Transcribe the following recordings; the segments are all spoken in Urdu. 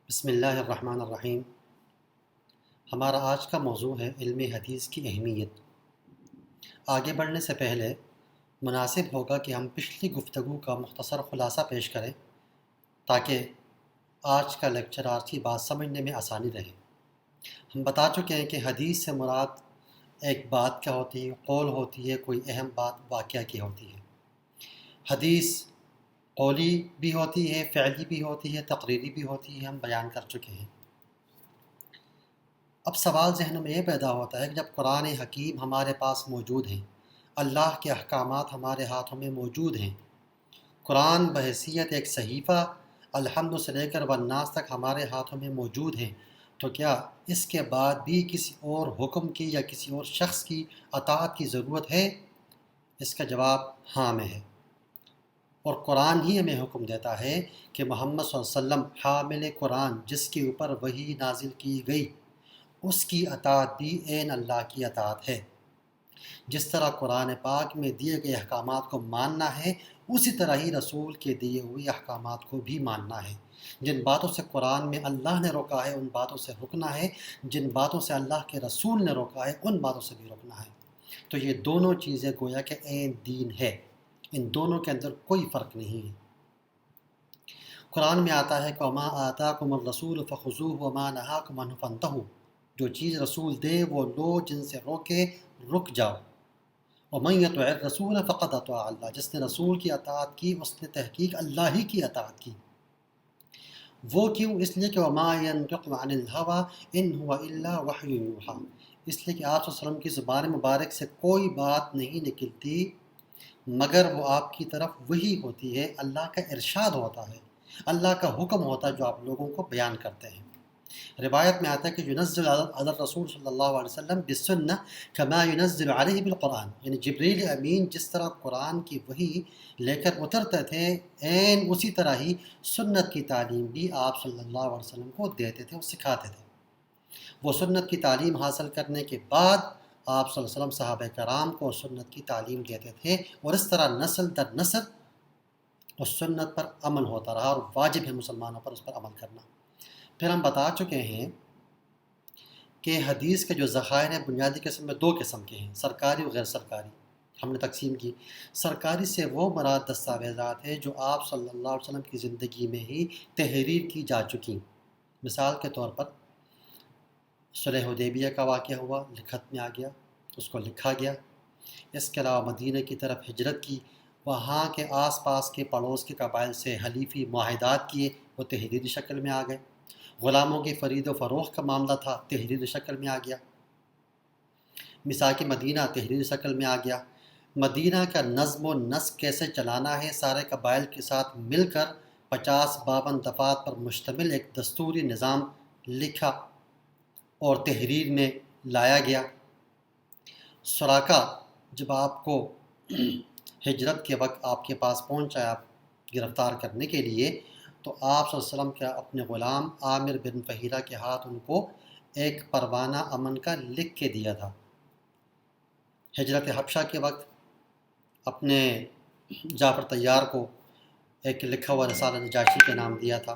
بسم اللہ الرحمن الرحیم۔ ہمارا آج کا موضوع ہے علم حدیث کی اہمیت۔ آگے بڑھنے سے پہلے مناسب ہوگا کہ ہم پچھلی گفتگو کا مختصر خلاصہ پیش کریں تاکہ آج کا لیکچر، آج کی بات سمجھنے میں آسانی رہے۔ ہم بتا چکے ہیں کہ حدیث سے مراد ایک بات کیا ہوتی ہے، قول ہوتی ہے، کوئی اہم بات واقعہ کی ہوتی ہے۔ حدیث قولی بھی ہوتی ہے، فعلی بھی ہوتی ہے، تقریری بھی ہوتی ہے، ہم بیان کر چکے ہیں۔ اب سوال ذہن میں یہ پیدا ہوتا ہے کہ جب قرآن حکیم ہمارے پاس موجود ہیں، اللہ کے احکامات ہمارے ہاتھوں میں موجود ہیں، قرآن بحیثیت ایک صحیفہ الحمد سے لے کر والناس تک ہمارے ہاتھوں میں موجود ہیں، تو کیا اس کے بعد بھی کسی اور حکم کی یا کسی اور شخص کی اطاعت کی ضرورت ہے؟ اس کا جواب ہاں میں ہے، اور قرآن ہی ہمیں حکم دیتا ہے کہ محمد صلی اللہ علیہ وسلم حامل قرآن، جس کے اوپر وحی نازل کی گئی، اس کی اطاعت بھی عین اللہ کی اطاعت ہے۔ جس طرح قرآن پاک میں دیے گئے احکامات کو ماننا ہے، اسی طرح ہی رسول کے دیے ہوئے احکامات کو بھی ماننا ہے۔ جن باتوں سے قرآن میں اللہ نے روکا ہے ان باتوں سے رکنا ہے، جن باتوں سے اللہ کے رسول نے روکا ہے ان باتوں سے بھی رکنا ہے۔ تو یہ دونوں چیزیں گویا کہ عین دین ہے، ان دونوں کے اندر کوئی فرق نہیں ہے۔ قرآن میں آتا ہے کہ وَمَا آتَاكُمُ الرَّسُولُ فَخُذُوهُ وَمَا نَهَاكُمْ عَنْهُ فَانْتَهُوا، جو چیز رسول دے وہ لو، جن سے روکے رک جاؤ۔ وَمَن يَطِعِ الرَّسُولَ فَقَدْ أَطَاعَ اللَّهَ، جس نے رسول کی اطاعت کی اس نے تحقیق اللہ ہی کی اطاعت کی۔ وہ کیوں؟ اس لیے کہ وَمَا يَنطِقُ عَنِ الْهَوَىٰ إِنْ هُوَ إِلَّا وَحْيٌ يُوحَىٰ، اس لیے کہ آپ صلی اللہ علیہ وسلم کی زبان مبارک سے کوئی بات نہیں نکلتی مگر وہ آپ کی طرف وہی ہوتی ہے، اللہ کا ارشاد ہوتا ہے، اللہ کا حکم ہوتا ہے جو آپ لوگوں کو بیان کرتے ہیں۔ روایت میں آتا ہے کہ ينزل علی الرسول صلی اللہ علیہ وسلم بالسنہ کما ينزل علیہ بالقرآن، یعنی جبریل امین جس طرح قرآن کی وحی لے کر اترتے تھے، عین اسی طرح ہی سنت کی تعلیم بھی آپ صلی اللہ علیہ وسلم کو دیتے تھے اور سکھاتے تھے۔ وہ سنت کی تعلیم حاصل کرنے کے بعد آپ صلی اللہ علیہ وسلم صحابہ کرام کو سنت کی تعلیم دیتے تھے، اور اس طرح نسل در نسل اس سنت پر عمل ہوتا رہا، اور واجب ہے مسلمانوں پر اس پر عمل کرنا۔ پھر ہم بتا چکے ہیں کہ حدیث کے جو ذخائر ہیں بنیادی قسم میں دو قسم کے ہیں، سرکاری و غیر سرکاری۔ ہم نے تقسیم کی، سرکاری سے وہ مراد دستاویزات ہیں جو آپ صلی اللہ علیہ وسلم کی زندگی میں ہی تحریر کی جا چکی۔ مثال کے طور پر صلح حدیبیہ کا واقعہ ہوا، لکھت میں آ گیا، اس کو لکھا گیا۔ اس کے علاوہ مدینہ کی طرف ہجرت کی، وہاں کے آس پاس کے پڑوس کے قبائل سے حلیفی معاہدات کیے، وہ تحریری شکل میں آ گئے۔ غلاموں کی خرید و فروخت کا معاملہ تھا، تحریری شکل میں آ گیا۔ میثاق مدینہ تحریری شکل میں آ گیا۔ مدینہ کا نظم و نسق کیسے چلانا ہے، سارے قبائل کے ساتھ مل کر 50-52 دفعات پر مشتمل ایک دستوری نظام لکھا اور تحریر میں لایا گیا۔ سراقہ جب آپ کو ہجرت کے وقت آپ کے پاس پہنچا آپ گرفتار کرنے کے لیے، تو آپ صلی اللہ علیہ وسلم کے اپنے غلام عامر بن فہیرہ کے ہاتھ ان کو ایک پروانہ امن کا لکھ کے دیا تھا۔ ہجرت حبشہ کے وقت اپنے جعفر طیار کو ایک لکھا ہوا رسالہ نجاشی کے نام دیا تھا۔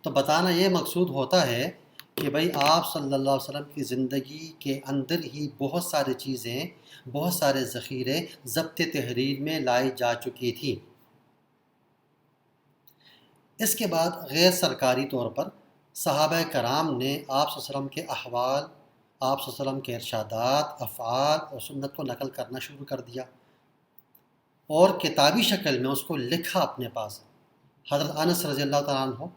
تو بتانا یہ مقصود ہوتا ہے کہ بھئی آپ صلی اللہ علیہ وسلم کی زندگی کے اندر ہی بہت ساری چیزیں، بہت سارے ذخیرے ضبط تحریر میں لائی جا چکی تھی۔ اس کے بعد غیر سرکاری طور پر صحابہ کرام نے آپ صلی اللہ علیہ وسلم کے احوال، آپ صلی اللہ علیہ وسلم کے ارشادات، افعال اور سنت کو نقل کرنا شروع کر دیا، اور کتابی شکل میں اس کو لکھا اپنے پاس۔ حضرت انس رضی اللہ تعالیٰ عنہ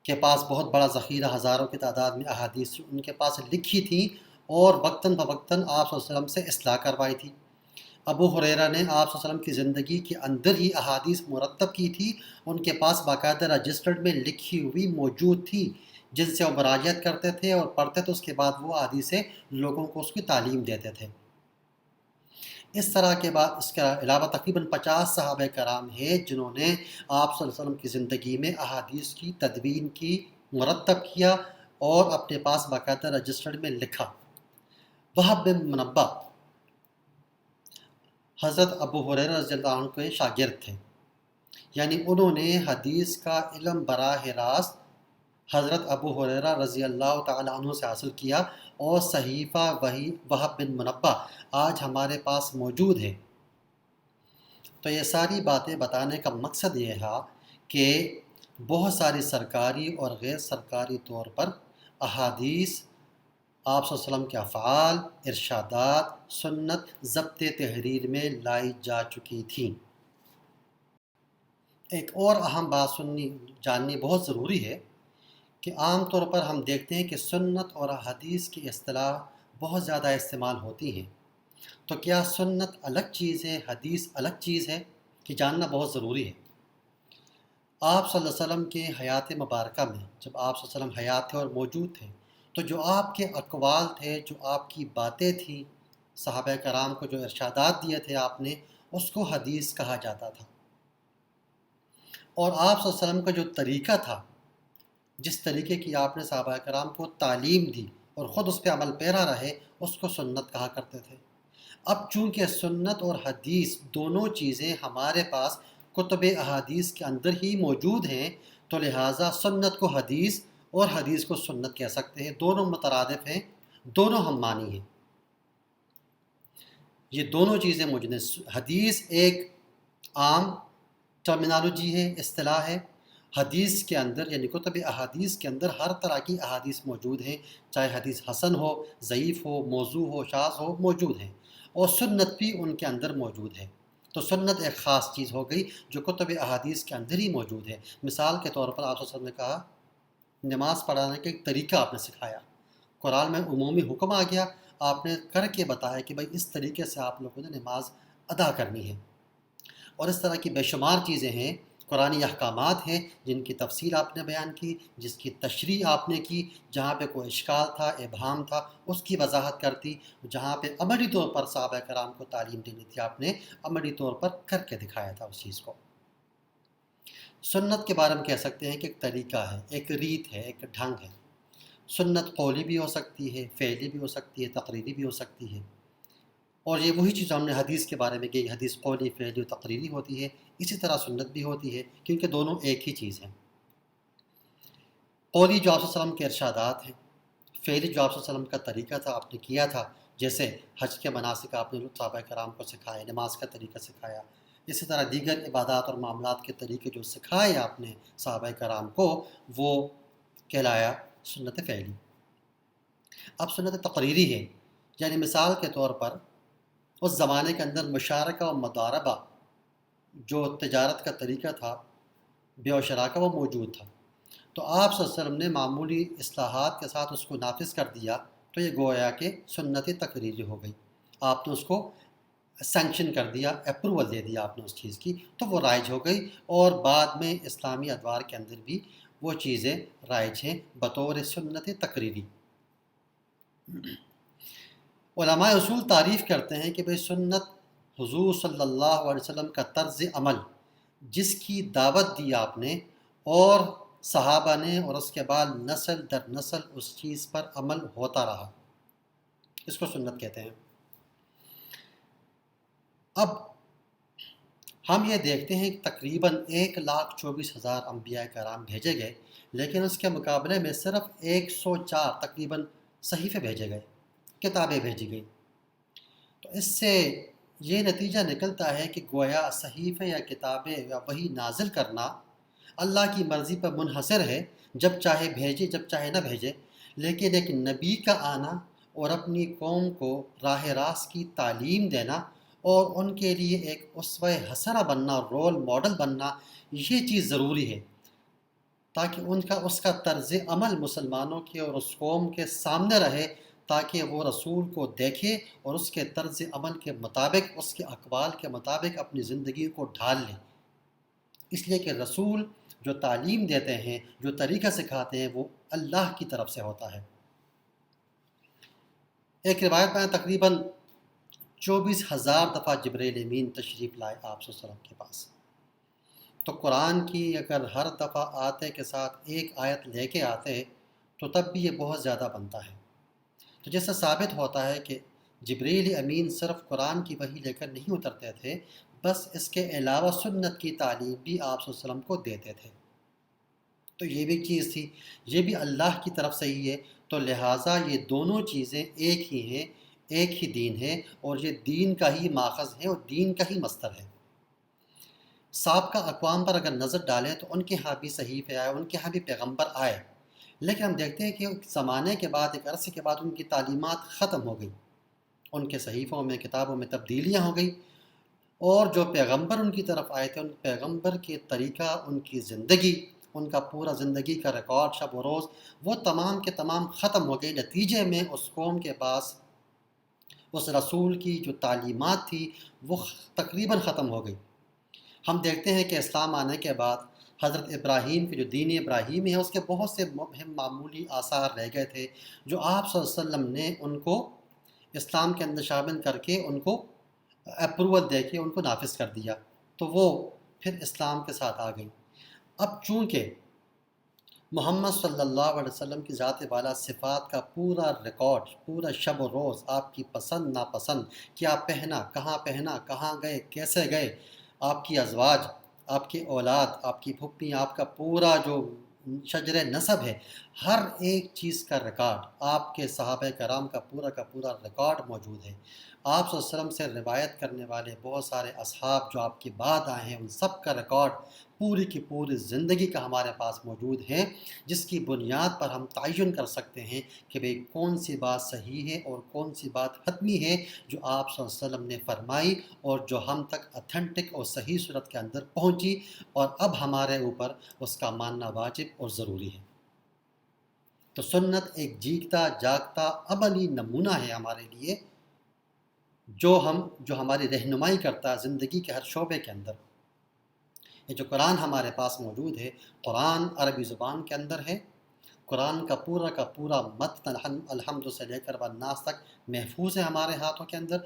کے پاس بہت بڑا ذخیرہ، ہزاروں کی تعداد میں احادیث ان کے پاس لکھی تھی، اور وقتاً فوقتاً آپ صلی اللہ علیہ وسلم سے اصلاح کروائی تھی۔ ابو ہریرہ نے آپ صلی اللہ علیہ وسلم کی زندگی کے اندر ہی احادیث مرتب کی تھی، ان کے پاس باقاعدہ رجسٹرڈ میں لکھی ہوئی موجود تھی، جن سے وہ مراجعت کرتے تھے اور پڑھتے تھے، اس کے بعد وہ حدیثیں لوگوں کو اس کی تعلیم دیتے تھے۔ اس طرح کے بعد اس کے علاوہ تقریباً 50 صحابہ کرام ہیں جنہوں نے آپ صلی اللہ علیہ وسلم کی زندگی میں احادیث کی تدوین کی، مرتب کیا اور اپنے پاس باقاعدہ رجسٹرڈ میں لکھا۔ وہب بن منبہ حضرت ابو ہریرہ رضی اللہ عنہ کے شاگرد تھے، یعنی انہوں نے حدیث کا علم براہ راست حضرت ابو ہریرہ رضی اللہ تعالیٰ عنہ سے حاصل کیا، اور صحیفہ وہب بن منبہ آج ہمارے پاس موجود ہے۔ تو یہ ساری باتیں بتانے کا مقصد یہ ہے کہ بہت ساری سرکاری اور غیر سرکاری طور پر احادیث، آپ صلی اللہ علیہ وسلم کے افعال، ارشادات، سنت ضبط تحریر میں لائی جا چکی تھیں۔ ایک اور اہم بات جاننی بہت ضروری ہے کہ عام طور پر ہم دیکھتے ہیں کہ سنت اور حدیث کی اصطلاح بہت زیادہ استعمال ہوتی ہیں۔ تو کیا سنت الگ چیز ہے، حدیث الگ چیز ہے؟ کہ جاننا بہت ضروری ہے۔ آپ صلی اللہ علیہ وسلم کے حیات مبارکہ میں، جب آپ صلی اللہ علیہ وسلم حیات تھے اور موجود تھے، تو جو آپ کے اقوال تھے، جو آپ کی باتیں تھیں، صحابہ کرام کو جو ارشادات دیے تھے آپ نے، اس کو حدیث کہا جاتا تھا۔ اور آپ صلی اللہ علیہ وسلم کا جو طریقہ تھا، جس طریقے کی آپ نے صحابہ کرام کو تعلیم دی اور خود اس پہ عمل پیرا رہے، اس کو سنت کہا کرتے تھے۔ اب چونکہ سنت اور حدیث دونوں چیزیں ہمارے پاس کتب احادیث کے اندر ہی موجود ہیں، تو لہٰذا سنت کو حدیث اور حدیث کو سنت کہہ سکتے ہیں۔ دونوں مترادف ہیں، دونوں ہم معنی ہیں، یہ دونوں چیزیں موجود ہیں۔ حدیث ایک عام ٹرمینالوجی ہے، اصطلاح ہے۔ حدیث کے اندر یعنی کتب احادیث کے اندر ہر طرح کی احادیث موجود ہیں، چاہے حدیث حسن ہو، ضعیف ہو، موضوع ہو، شاذ ہو، موجود ہیں، اور سنت بھی ان کے اندر موجود ہے۔ تو سنت ایک خاص چیز ہو گئی جو کتب احادیث کے اندر ہی موجود ہے۔ مثال کے طور پر آپ صلی اللہ علیہ وسلم نے کہا، نماز پڑھانے کا ایک طریقہ آپ نے سکھایا، قرآن میں عمومی حکم آ گیا، آپ نے کر کے بتایا کہ بھائی اس طریقے سے آپ لوگوں نے نماز ادا کرنی ہے۔ اور اس طرح کی بے شمار چیزیں ہیں، قرآنی احکامات ہیں جن کی تفصیل آپ نے بیان کی، جس کی تشریح آپ نے کی، جہاں پہ کوئی اشکال تھا، ابہام تھا، اس کی وضاحت کرتی، جہاں پہ عملی طور پر صحابہ کرام کو تعلیم دینی تھی، آپ نے عملی طور پر کر کے دکھایا تھا اس چیز کو۔ سنت کے بارے میں کہہ سکتے ہیں کہ ایک طریقہ ہے، ایک ریت ہے، ایک ڈھنگ ہے۔ سنت قولی بھی ہو سکتی ہے، فعلی بھی ہو سکتی ہے، تقریری بھی ہو سکتی ہے، اور یہ وہی چیز ہم نے حدیث کے بارے میں کہ حدیث قولی، فعلی و تقریری ہوتی ہے، اسی طرح سنت بھی ہوتی ہے، کیونکہ دونوں ایک ہی چیز ہیں۔ قولی جو آپ صلی اللہ علیہ وسلم کے ارشادات ہیں، فعلی جو آپ صلی اللہ علیہ وسلم کا طریقہ تھا، آپ نے کیا تھا، جیسے حج کے مناسک آپ نے صحابہ کرام کو سکھائے، نماز کا طریقہ سکھایا، اسی طرح دیگر عبادات اور معاملات کے طریقے جو سکھائے آپ نے صحابہ کرام کو، وہ کہلایا سنت فعلی۔ اب سنت تقریری ہے، یعنی مثال کے طور پر اس زمانے کے اندر مشارکہ و مضاربہ جو تجارت کا طریقہ تھا، بیع و شراء کا، وہ موجود تھا۔ تو آپ صلی اللہ علیہ وسلم نے معمولی اصلاحات کے ساتھ اس کو نافذ کر دیا، تو یہ گویا کہ سنت تقریری ہو گئی۔ آپ نے اس کو سینکشن کر دیا، اپروول دے دیا آپ نے اس چیز کی، تو وہ رائج ہو گئی، اور بعد میں اسلامی ادوار کے اندر بھی وہ چیزیں رائج ہیں بطور سنت تقریری۔ علماء اصول تعریف کرتے ہیں کہ بھئی سنت حضور صلی اللہ علیہ وسلم کا طرز عمل، جس کی دعوت دی آپ نے اور صحابہ نے، اور اس کے بعد نسل در نسل اس چیز پر عمل ہوتا رہا، اس کو سنت کہتے ہیں۔ اب ہم یہ دیکھتے ہیں کہ تقریباً 1,24,000 انبیاء کرام بھیجے گئے، لیکن اس کے مقابلے میں صرف 104 تقریباً صحیفے بھیجے گئے، کتابیں بھیجی گئی۔ تو اس سے یہ نتیجہ نکلتا ہے کہ گویا صحیفے یا کتابیں یا وحی نازل کرنا اللہ کی مرضی پر منحصر ہے، جب چاہے بھیجے، جب چاہے نہ بھیجے، لیکن ایک نبی کا آنا اور اپنی قوم کو راہ راست کی تعلیم دینا اور ان کے لیے ایک اسوہ حسنہ بننا، رول ماڈل بننا، یہ چیز ضروری ہے، تاکہ اس کا طرز عمل مسلمانوں کے اور اس قوم کے سامنے رہے، تاکہ وہ رسول کو دیکھے اور اس کے طرز عمل کے مطابق، اس کے اقوال کے مطابق اپنی زندگی کو ڈھال لے۔ اس لیے کہ رسول جو تعلیم دیتے ہیں، جو طریقہ سکھاتے ہیں، وہ اللہ کی طرف سے ہوتا ہے۔ ایک روایت میں تقریباً 24,000 دفعہ جبرائیل امین تشریف لائے آپ صلی اللہ علیہ وسلم کے پاس۔ تو قرآن کی اگر ہر دفعہ آتے کے ساتھ ایک آیت لے کے آتے تو تب بھی یہ بہت زیادہ بنتا ہے۔ تو جیسا ثابت ہوتا ہے کہ جبرائیل امین صرف قرآن کی وحی لے کر نہیں اترتے تھے، بس اس کے علاوہ سنت کی تعلیم بھی آپ صلی اللہ علیہ وسلم کو دیتے تھے۔ تو یہ بھی چیز تھی، یہ بھی اللہ کی طرف سے ہی ہے، تو لہٰذا یہ دونوں چیزیں ایک ہی ہیں، ایک ہی دین ہے، اور یہ دین کا ہی ماخذ ہے اور دین کا ہی مصدر ہے۔ سابقہ اقوام پر اگر نظر ڈالیں تو ان کے ہاں بھی صحیفے آئے، ان کے ہاں بھی پیغمبر آئے، لیکن ہم دیکھتے ہیں کہ زمانے کے بعد، ایک عرصے کے بعد ان کی تعلیمات ختم ہو گئی، ان کے صحیفوں میں، کتابوں میں تبدیلیاں ہو گئی، اور جو پیغمبر ان کی طرف آئے تھے، ان پیغمبر کے طریقہ، ان کی زندگی، ان کا پورا زندگی کا ریکارڈ، شب و روز، وہ تمام کے تمام ختم ہو گئی۔ نتیجے میں اس قوم کے پاس اس رسول کی جو تعلیمات تھی وہ تقریباً ختم ہو گئی۔ ہم دیکھتے ہیں کہ اسلام آنے کے بعد حضرت ابراہیم کی جو دین ابراہیم ہے، اس کے بہت سے مبہم معمولی آثار رہ گئے تھے، جو آپ صلی اللہ علیہ وسلم نے ان کو اسلام کے اندر شامل کر کے ان کو اپروول دے کے ان کو نافذ کر دیا، تو وہ پھر اسلام کے ساتھ آ گئی۔ اب چونکہ محمد صلی اللہ علیہ وسلم کی ذات والا صفات کا پورا ریکارڈ، پورا شب و روز، آپ کی پسند ناپسند، کیا پہنا، کہاں گئے، کیسے گئے، آپ کی ازواج، آپ کی اولاد، آپ کی پھپھی، آپ کا پورا جو شجر نسب ہے، ہر ایک چیز کا ریکارڈ، آپ کے صحابہ کرام کا پورا ریکارڈ موجود ہے۔ آپ صلی اللہ علیہ وسلم سے روایت کرنے والے بہت سارے اصحاب جو آپ کے بعد آئے ہیں، ان سب کا ریکارڈ پوری کی پوری زندگی کا ہمارے پاس موجود ہے، جس کی بنیاد پر ہم تعین کر سکتے ہیں کہ بھئی کون سی بات صحیح ہے اور کون سی بات حتمی ہے جو آپ صلی اللہ علیہ وسلم نے فرمائی اور جو ہم تک اتھینٹک اور صحیح صورت کے اندر پہنچی، اور اب ہمارے اوپر اس کا ماننا واجب اور ضروری ہے۔ تو سنت ایک جیگتا جاگتا عملی نمونہ ہے ہمارے لیے، جو ہماری رہنمائی کرتا ہے زندگی کے ہر شعبے کے اندر۔ یہ جو قرآن ہمارے پاس موجود ہے، قرآن عربی زبان کے اندر ہے، قرآن کا پورا متن الحمد سے لے کر والناس تک محفوظ ہے ہمارے ہاتھوں کے اندر۔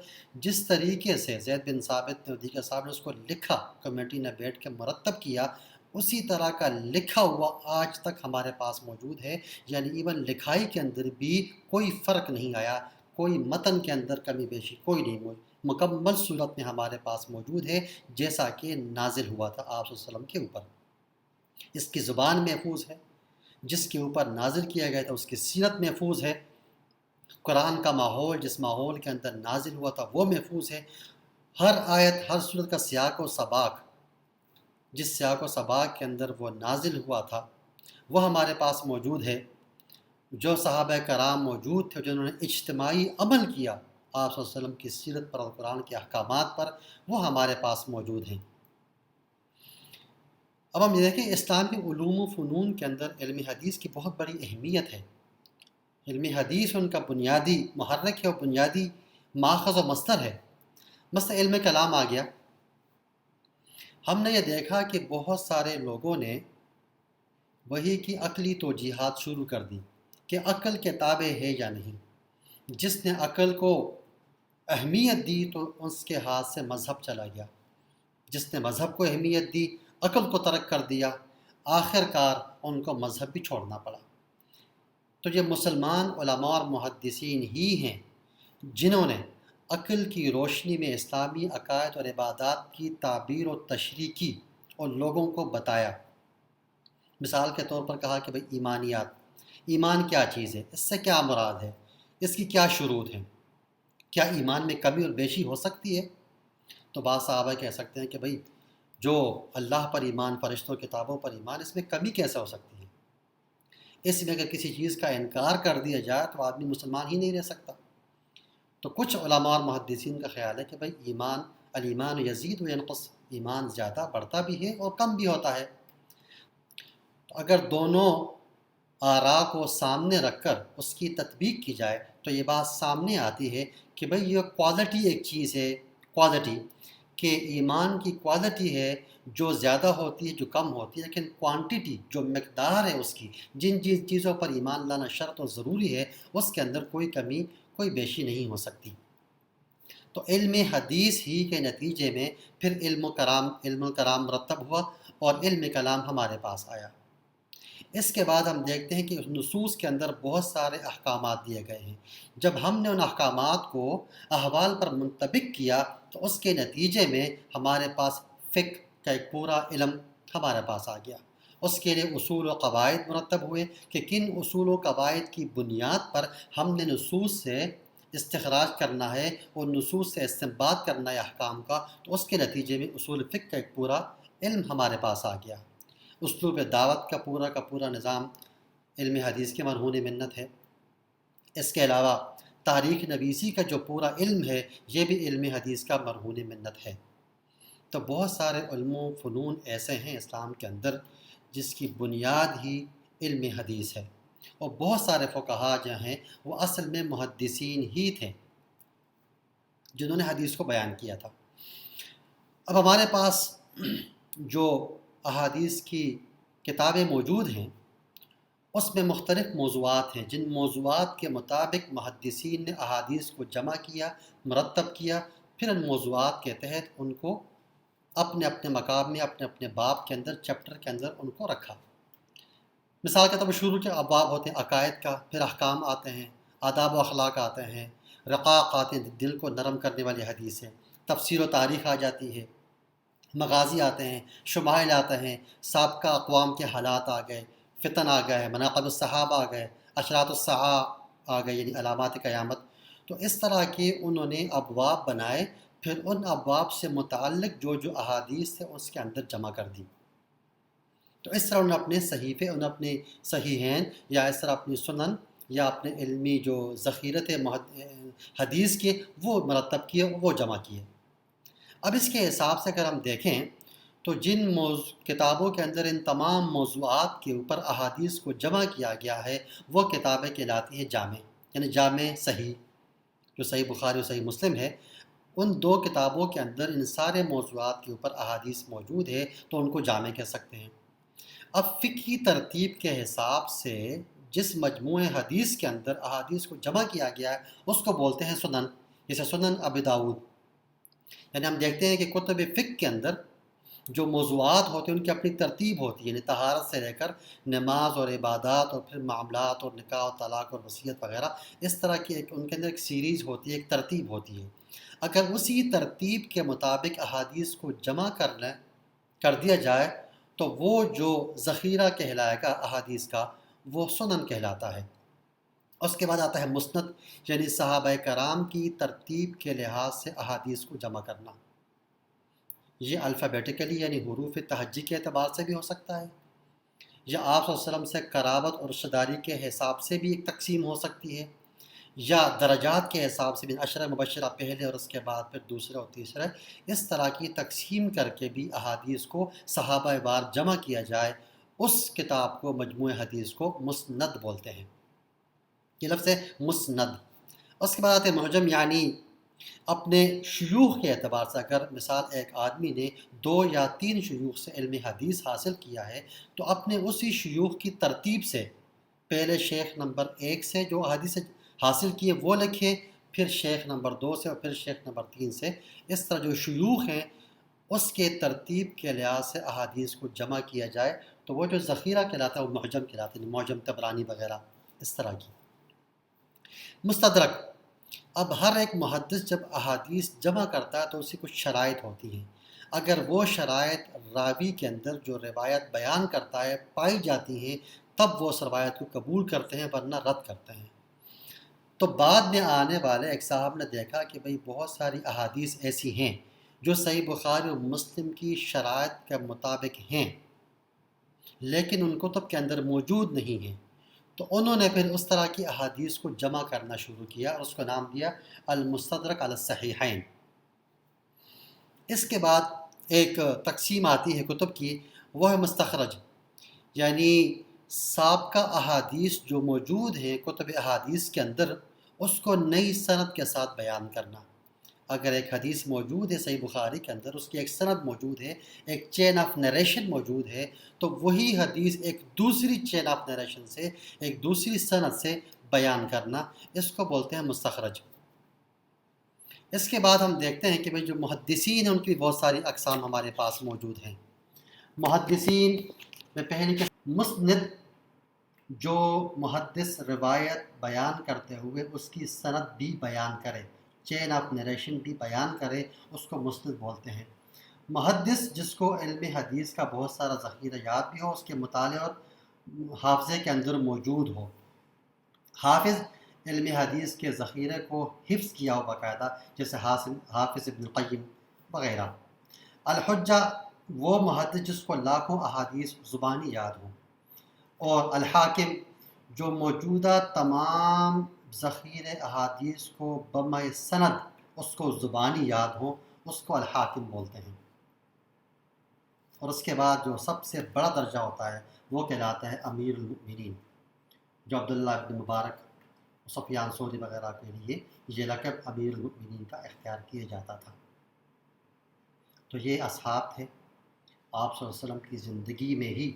جس طریقے سے زید بن ثابت نے، دیگر صاحب نے اس کو لکھا، کمیٹی نے بیٹھ کے مرتب کیا، اسی طرح کا لکھا ہوا آج تک ہمارے پاس موجود ہے، یعنی ایون لکھائی کے اندر بھی کوئی فرق نہیں آیا، کوئی متن کے اندر کمی بیشی کوئی نہیں ہوئی، مکمل صورت میں ہمارے پاس موجود ہے جیسا کہ نازل ہوا تھا آپ صلی اللہ علیہ وسلم کے اوپر۔ اس کی زبان محفوظ ہے، جس کے اوپر نازل کیا گیا تھا اس کی سیرت محفوظ ہے، قرآن کا ماحول جس ماحول کے اندر نازل ہوا تھا وہ محفوظ ہے، ہر آیت، ہر صورت کا سیاق و سباق، جس سیاق و سباق کے اندر وہ نازل ہوا تھا وہ ہمارے پاس موجود ہے۔ جو صحابہ کرام موجود تھے جنہوں نے اجتماعی عمل کیا آپ صلی اللہ علیہ وسلم کی سیرت پر اور قرآن کے احکامات پر، وہ ہمارے پاس موجود ہیں۔ اب ہم یہ دیکھیں، اسلامی علوم و فنون کے اندر علم حدیث کی بہت بڑی اہمیت ہے۔ علم حدیث ان کا بنیادی محرک ہے اور بنیادی ماخذ و مصدر ہے۔ مثلا علم کلام آ گیا، ہم نے یہ دیکھا کہ بہت سارے لوگوں نے وہی کی عقلی توجیحات شروع کر دی کہ عقل کے تابع ہے یا نہیں۔ جس نے عقل کو اہمیت دی تو اس کے ہاتھ سے مذہب چلا گیا، جس نے مذہب کو اہمیت دی عقل کو ترک کر دیا، آخر کار ان کو مذہب بھی چھوڑنا پڑا۔ تو یہ مسلمان علماء اور محدثین ہی ہیں جنہوں نے عقل کی روشنی میں اسلامی عقائد اور عبادات کی تعبیر و تشریح کی اور لوگوں کو بتایا۔ مثال کے طور پر کہا کہ بھئی ایمانیات، ایمان کیا چیز ہے، اس سے کیا مراد ہے، اس کی کیا شروط ہیں، کیا ایمان میں کمی اور بیشی ہو سکتی ہے؟ تو بعض صحابہ کہہ سکتے ہیں کہ بھئی جو اللہ پر ایمان، فرشتوں کتابوں پر ایمان، اس میں کمی کیسے ہو سکتی ہے؟ اس میں اگر کسی چیز کا انکار کر دیا جائے تو آدمی مسلمان ہی نہیں رہ سکتا۔ تو کچھ علماء اور محدثین کا خیال ہے کہ بھئی ایمان، الایمان یزید و ینقص، ایمان زیادہ بڑھتا بھی ہے اور کم بھی ہوتا ہے۔ تو اگر دونوں آراء کو سامنے رکھ کر اس کی تطبیق کی جائے تو یہ بات سامنے آتی ہے کہ بھئی یہ کوالٹی ایک چیز ہے، کوالٹی، کہ ایمان کی کوالٹی ہے جو زیادہ ہوتی ہے، جو کم ہوتی ہے، لیکن کوانٹیٹی جو مقدار ہے اس کی، جن چیزوں پر ایمان لانا شرط و ضروری ہے، اس کے اندر کوئی کمی، کوئی بیشی نہیں ہو سکتی۔ تو علم حدیث ہی کے نتیجے میں پھر علم کلام مرتب ہوا اور علم کلام ہمارے پاس آیا۔ اس کے بعد ہم دیکھتے ہیں کہ اس نصوص کے اندر بہت سارے احکامات دیے گئے ہیں۔ جب ہم نے ان احکامات کو احوال پر منطبق کیا تو اس کے نتیجے میں ہمارے پاس فقہ کا ایک پورا علم ہمارے پاس آ گیا، اس کے لیے اصول و قواعد مرتب ہوئے کہ کن اصول و قواعد کی بنیاد پر ہم نے نصوص سے استخراج کرنا ہے اور نصوص سے استنباط کرنا ہے احکام کا، تو اس کے نتیجے میں اصول فقہ کا ایک پورا علم ہمارے پاس آ گیا۔ اسلوب دعوت کا پورا نظام علم حدیث کے مرہون منت ہے۔ اس کے علاوہ تاریخ نویسی کا جو پورا علم ہے یہ بھی علم حدیث کا مرہون منت ہے۔ تو بہت سارے علم و فنون ایسے ہیں اسلام کے اندر جس کی بنیاد ہی علم حدیث ہے، اور بہت سارے فقہا جو ہیں وہ اصل میں محدثین ہی تھے جنہوں نے حدیث کو بیان کیا تھا۔ اب ہمارے پاس جو احادیث کی کتابیں موجود ہیں اس میں مختلف موضوعات ہیں، جن موضوعات کے مطابق محدثین نے احادیث کو جمع کیا، مرتب کیا، پھر ان موضوعات کے تحت ان کو اپنے اپنے مقام میں اپنے اپنے باب کے اندر چیپٹر کے اندر ان کو رکھا۔ مثال کے طور پر شروع کے ابواب ہوتے ہیں عقائد کا، پھر احکام آتے ہیں، آداب و اخلاق آتے ہیں، رقاق آتے ہیں، دل کو نرم کرنے والی حدیثیں، تفسیر و تاریخ آ جاتی ہے، مغازی آتے ہیں، شمائل آتے ہیں، سابقہ اقوام کے حالات آ گئے، فتن آ گئے، مناقب الصحابہ آ گئے، اشراط الساعہ آ گئے یعنی علامات قیامت۔ تو اس طرح کے انہوں نے ابواب بنائے، پھر ان ابواب سے متعلق جو احادیث تھے اس کے اندر جمع کر دی۔ تو اس طرح انہوں نے اپنے صحیفے، انہوں نے اپنے صحیحین یا اس طرح اپنی سنن یا اپنے علمی جو ذخیرت حدیث کے وہ مرتب کیے، وہ جمع کیے۔ اب اس کے حساب سے اگر ہم دیکھیں تو جن کتابوں کے اندر ان تمام موضوعات کے اوپر احادیث کو جمع کیا گیا ہے وہ کتابیں کہلاتی ہیں جامع، یعنی جامع صحیح، جو صحیح بخاری اور صحیح مسلم ہے۔ ان دو کتابوں کے اندر ان سارے موضوعات کے اوپر احادیث موجود ہے تو ان کو جامع کہہ سکتے ہیں۔ اب فقہی ترتیب کے حساب سے جس مجموعہ حدیث کے اندر احادیث کو جمع کیا گیا ہے اس کو بولتے ہیں سنن، جیسے سنن ابی داؤد۔ یعنی ہم دیکھتے ہیں کہ کتب فقہ کے اندر جو موضوعات ہوتے ہیں ان کی اپنی ترتیب ہوتی ہے، یعنی طہارت سے لے کر نماز اور عبادات اور پھر معاملات اور نکاح اور طلاق اور وصیت وغیرہ، اس طرح کی ان کے اندر ایک سیریز ہوتی ہے، ایک ترتیب ہوتی ہے۔ اگر اسی ترتیب کے مطابق احادیث کو جمع کر دیا جائے تو وہ جو ذخیرہ کہلائے گا احادیث کا وہ سنن کہلاتا ہے۔ اس کے بعد آتا ہے مسند، یعنی صحابہ کرام کی ترتیب کے لحاظ سے احادیث کو جمع کرنا۔ یہ الفابیٹیکلی یعنی حروف تہجی کے اعتبار سے بھی ہو سکتا ہے، یا آپ صلی اللہ علیہ وسلم سے قرابت اور رشتہ داری کے حساب سے بھی ایک تقسیم ہو سکتی ہے، یا درجات کے حساب سے بھی، عشرہ مبشرہ پہلے اور اس کے بعد پھر دوسرے اور تیسرے، اس طرح کی تقسیم کر کے بھی احادیث کو صحابہ وار جمع کیا جائے، اس کتاب کو مجموعہ حدیث کو مسند بولتے ہیں۔ یہ لفظ ہے مسند۔ اس کے بعد آتے ہیں معجم، یعنی اپنے شیوخ کے اعتبار سے اگر مثال ایک آدمی نے 2 یا 3 شیوخ سے علم حدیث حاصل کیا ہے تو اپنے اسی شیوخ کی ترتیب سے پہلے شیخ نمبر 1 سے جو حدیث حاصل کیے وہ لکھے، پھر شیخ نمبر 2 سے اور پھر شیخ نمبر 3 سے، اس طرح جو شیوخ ہیں اس کے ترتیب کے لحاظ سے احادیث کو جمع کیا جائے تو وہ جو ذخیرہ کہلاتا ہے وہ معجم کہلاتا ہے، معجم طبرانی وغیرہ اس طرح کی۔ مستدرک، اب ہر ایک محدث جب احادیث جمع کرتا ہے تو اسی کچھ شرائط ہوتی ہیں، اگر وہ شرائط راوی کے اندر جو روایت بیان کرتا ہے پائی جاتی ہیں تب وہ اس روایت کو قبول کرتے ہیں ورنہ رد کرتے ہیں۔ تو بعد میں آنے والے ایک صاحب نے دیکھا کہ بھئی بہت ساری احادیث ایسی ہیں جو صحیح بخاری اور مسلم کی شرائط کے مطابق ہیں لیکن ان کتب کے اندر موجود نہیں ہیں، تو انہوں نے پھر اس طرح کی احادیث کو جمع کرنا شروع کیا اور اس کو نام دیا المستدرک علی الصحیحین۔ اس کے بعد ایک تقسیم آتی ہے کتب کی، وہ ہے مستخرج، یعنی سابقہ احادیث جو موجود ہیں کتب احادیث کے اندر اس کو نئی سند کے ساتھ بیان کرنا۔ اگر ایک حدیث موجود ہے صحیح بخاری کے اندر، اس کی ایک سند موجود ہے، ایک چین آف نریشن موجود ہے، تو وہی حدیث ایک دوسری چین آف نریشن سے، ایک دوسری سند سے بیان کرنا، اس کو بولتے ہیں مستخرج۔ اس کے بعد ہم دیکھتے ہیں کہ بھئی جو محدثین ہیں ان کی بہت ساری اقسام ہمارے پاس موجود ہیں۔ محدثین میں پہلی کہ مسند، جو محدث روایت بیان کرتے ہوئے اس کی سند بھی بیان کرے، چین آف نریشن بھی بیان کرے، اس کو مسند بولتے ہیں۔ محدث جس کو علم حدیث کا بہت سارا ذخیرہ یاد بھی ہو، اس کے مطالعے اور حافظے کے اندر موجود ہو، حافظ علم حدیث کے ذخیرے کو حفظ کیا ہو باقاعدہ، جیسے حافظ ابن القیم وغیرہ۔ الحجہ وہ محدث جس کو لاکھوں احادیث زبانی یاد ہوں، اور الحاکم جو موجودہ تمام ذخیرے احادیث کو بمع سند اس کو زبانی یاد ہوں، اس کو الحاکم بولتے ہیں۔ اور اس کے بعد جو سب سے بڑا درجہ ہوتا ہے وہ کہلاتا ہے امیر المؤمنین، جو عبداللہ ابن مبارک، سفیان ثوری وغیرہ کے لیے یہ لقب امیر المؤمنین کا اختیار کیا جاتا تھا۔ تو یہ اصحاب تھے، آپ صلی اللہ علیہ وسلم کی زندگی میں ہی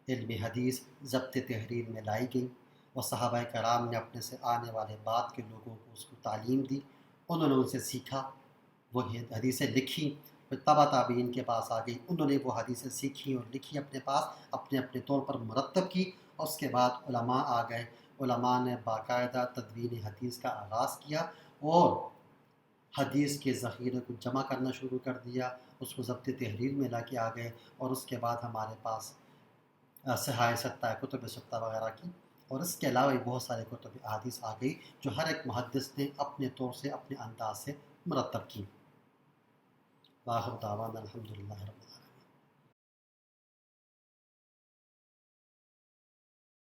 علم حدیث ضبط تحریر میں لائی گئی، اور صحابہ کرام نے اپنے سے آنے والے بعد کے لوگوں کو اس کو تعلیم دی، انہوں نے ان سے سیکھا، وہ حدیثیں لکھی، پھر تبع تابعین کے پاس آ گئی، انہوں نے وہ حدیثیں سیکھی اور لکھی اپنے پاس، اپنے اپنے طور پر مرتب کی، اور اس کے بعد علماء آ گئے، علماء نے باقاعدہ تدوین حدیث کا آغاز کیا اور حدیث کے ذخیرے کو جمع کرنا شروع کر دیا، اس کو ضبط تحریر میں لا کے آ گئے، اور اس کے بعد ہمارے پاس صحائح ستہ، کتب ستہ وغیرہ کی، اور اس کے علاوہ بھی بہت سارے کتب احادیث آ گئی جو ہر ایک محدث نے اپنے طور سے اپنے انداز سے مرتب کی۔ وآخر دعوانا الحمدللہ رب العالمین۔